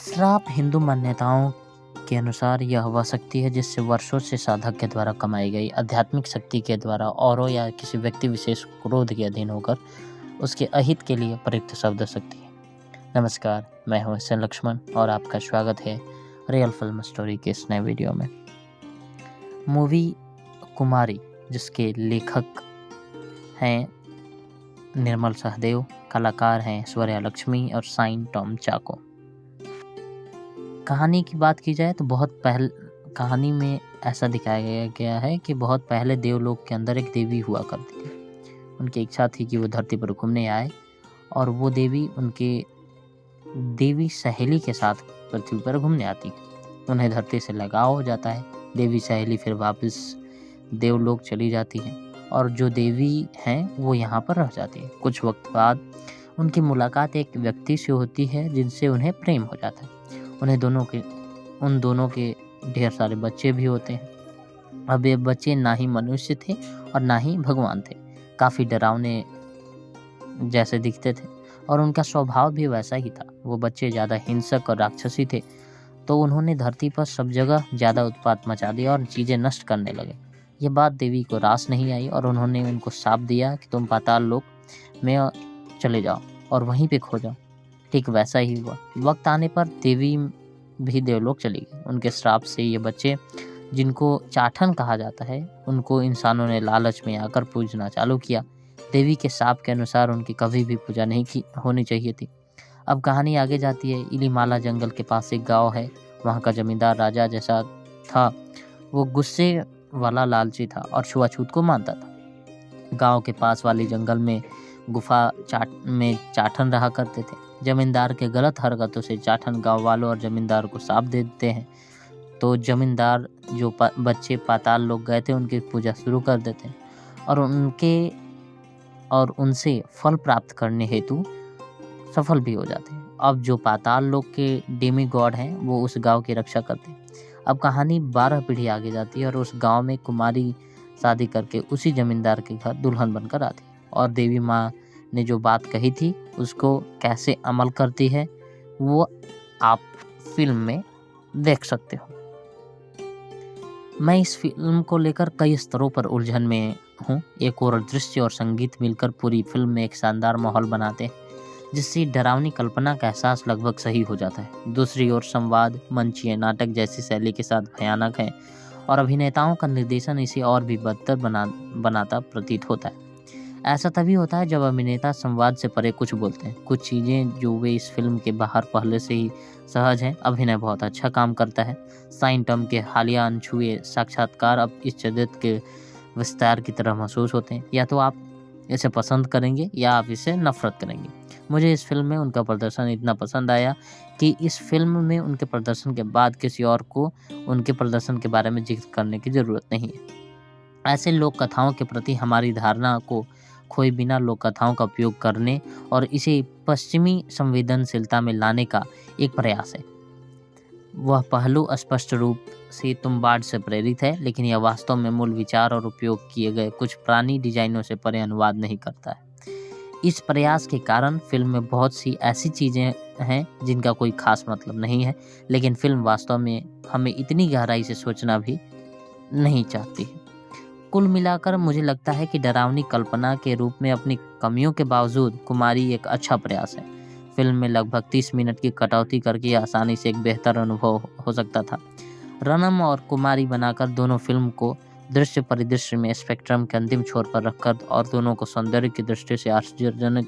श्राप हिंदू मान्यताओं के अनुसार यह वह शक्ति है जिससे वर्षों से साधक के द्वारा कमाई गई आध्यात्मिक शक्ति के द्वारा औरों या किसी व्यक्ति विशेष क्रोध के अधीन होकर उसके अहित के लिए प्रयुक्त शब्द शक्ति है। नमस्कार, मैं हूं एस लक्ष्मण और आपका स्वागत है रियल फिल्म स्टोरी के इस नए वीडियो में। मूवी कुमारी, जिसके लेखक हैं निर्मल सहदेव, कलाकार हैं ऐश्वर्या लक्ष्मी और साइन टॉम चाको। कहानी की बात की जाए तो कहानी में ऐसा दिखाया गया है कि बहुत पहले देवलोक के अंदर एक देवी हुआ करती थी। उनकी इच्छा थी कि वो धरती पर घूमने आए और वो देवी उनके देवी सहेली के साथ पृथ्वी पर घूमने आती। उन्हें धरती से लगाव हो जाता है। देवी सहेली फिर वापस देवलोक चली जाती है और जो देवी हैं वो यहाँ पर रह जाती है। कुछ वक्त बाद उनकी मुलाकात एक व्यक्ति से होती है जिनसे उन्हें प्रेम हो जाता है। उन दोनों के ढेर सारे बच्चे भी होते हैं। अब ये बच्चे ना ही मनुष्य थे और ना ही भगवान थे। काफ़ी डरावने जैसे दिखते थे और उनका स्वभाव भी वैसा ही था। वो बच्चे ज़्यादा हिंसक और राक्षसी थे, तो उन्होंने धरती पर सब जगह ज़्यादा उत्पात मचा दिया और चीज़ें नष्ट करने लगे। ये बात देवी को रास नहीं आई और उन्होंने उनको शाप दिया कि तुम पाताल लोक में चले जाओ और वहीं पे खो जाओ। ठीक वैसा ही हुआ। वक्त आने पर देवी भी देवलोक चली गई। उनके श्राप से ये बच्चे, जिनको चाठन कहा जाता है, उनको इंसानों ने लालच में आकर पूजना चालू किया। देवी के शाप के अनुसार उनकी कभी भी पूजा नहीं होनी चाहिए थी। अब कहानी आगे जाती है। इलीमाला जंगल के पास एक गाँव है। वहाँ का जमींदार राजा जैसा था, वो गुस्से वाला लालची था और छुआछूत को मानता था। गाँव के पास वाली जंगल में गुफा में चाठन रहा करते थे। जमींदार के गलत हरकतों से चाठन गांव वालों और जमींदार को शाप दे देते हैं। तो जमींदार जो बच्चे पाताल लोक गए थे उनकी पूजा शुरू कर देते हैं और उनसे फल प्राप्त करने हेतु सफल भी हो जाते हैं। अब जो पाताल लोक के डेमी गॉड हैं वो उस गांव की रक्षा करते हैं। अब कहानी 12 पीढ़ी आगे जाती है और उस गांव में कुमारी शादी करके उसी जमींदार के घर दुल्हन बनकर आती है और देवी माँ ने जो बात कही थी उसको कैसे अमल करती है वो आप फिल्म में देख सकते हो। मैं इस फिल्म को लेकर कई स्तरों पर उलझन में हूँ। एक और दृश्य और संगीत मिलकर पूरी फिल्म में एक शानदार माहौल बनाते हैं जिससे डरावनी कल्पना का एहसास लगभग सही हो जाता है। दूसरी ओर संवाद, मंचीय नाटक जैसी शैली के साथ भयानक है और अभिनेताओं का निर्देशन इसे और भी बदतर बनाता प्रतीत होता है। ऐसा तभी होता है जब अभिनेता संवाद से परे कुछ बोलते हैं। कुछ चीज़ें जो वे इस फिल्म के बाहर पहले से ही सहज हैं। अभिनय बहुत अच्छा काम करता है। साइन टॉम के हालिया अनछुए साक्षात्कार अब इस जगत के विस्तार की तरह महसूस होते हैं। या तो आप इसे पसंद करेंगे या आप इसे नफरत करेंगे। मुझे इस फिल्म में उनका प्रदर्शन इतना पसंद आया कि इस फिल्म में उनके प्रदर्शन के बाद किसी और को उनके प्रदर्शन के बारे में जिक्र करने की ज़रूरत नहीं है। ऐसे लोक कथाओं के प्रति हमारी धारणा को खोए बिना लोक कथाओं का उपयोग करने और इसे पश्चिमी संवेदनशीलता में लाने का एक प्रयास है। वह पहलू स्पष्ट रूप से तुम्बाड से प्रेरित है, लेकिन यह वास्तव में मूल विचार और उपयोग किए गए कुछ पुरानी डिजाइनों से परे अनुवाद नहीं करता है। इस प्रयास के कारण फिल्म में बहुत सी ऐसी चीज़ें हैं जिनका कोई खास मतलब नहीं है, लेकिन फिल्म वास्तव में हमें इतनी गहराई से सोचना भी नहीं चाहती है। कुल मिलाकर मुझे लगता है कि डरावनी कल्पना के रूप में अपनी कमियों के बावजूद कुमारी एक अच्छा प्रयास है। फिल्म में लगभग 30 मिनट की कटौती करके आसानी से एक बेहतर अनुभव हो सकता था। रनम और कुमारी बनाकर दोनों फिल्म को दृश्य परिदृश्य में स्पेक्ट्रम के अंतिम छोर पर रखकर और दोनों को सौंदर्य की दृष्टि से आश्चर्यजनक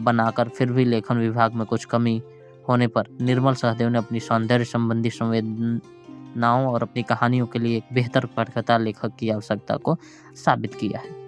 बनाकर फिर भी लेखन विभाग में कुछ कमी होने पर निर्मल सहदेव ने अपनी सौंदर्य संबंधी संवेदनाओं और अपनी कहानियों के लिए एक बेहतर पटकथा लेखक की आवश्यकता को साबित किया है।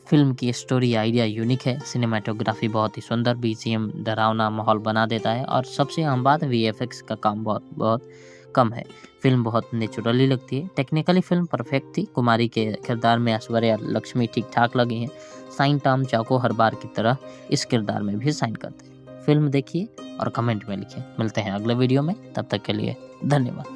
फिल्म की स्टोरी आइडिया यूनिक है। सिनेमाटोग्राफी बहुत ही सुंदर, बीजीएम डरावना माहौल बना देता है और सबसे अहम बात वीएफएक्स का काम बहुत कम है। फिल्म बहुत नेचुरली लगती है। टेक्निकली फिल्म परफेक्ट थी। कुमारी के किरदार में ऐश्वर्या लक्ष्मी ठीक ठाक लगी हैं। साइन टॉम चाको हर बार की तरह इस किरदार में भी साइन करते हैं। फिल्म देखिए और कमेंट में लिखिए। मिलते हैं अगले वीडियो में, तब तक के लिए धन्यवाद।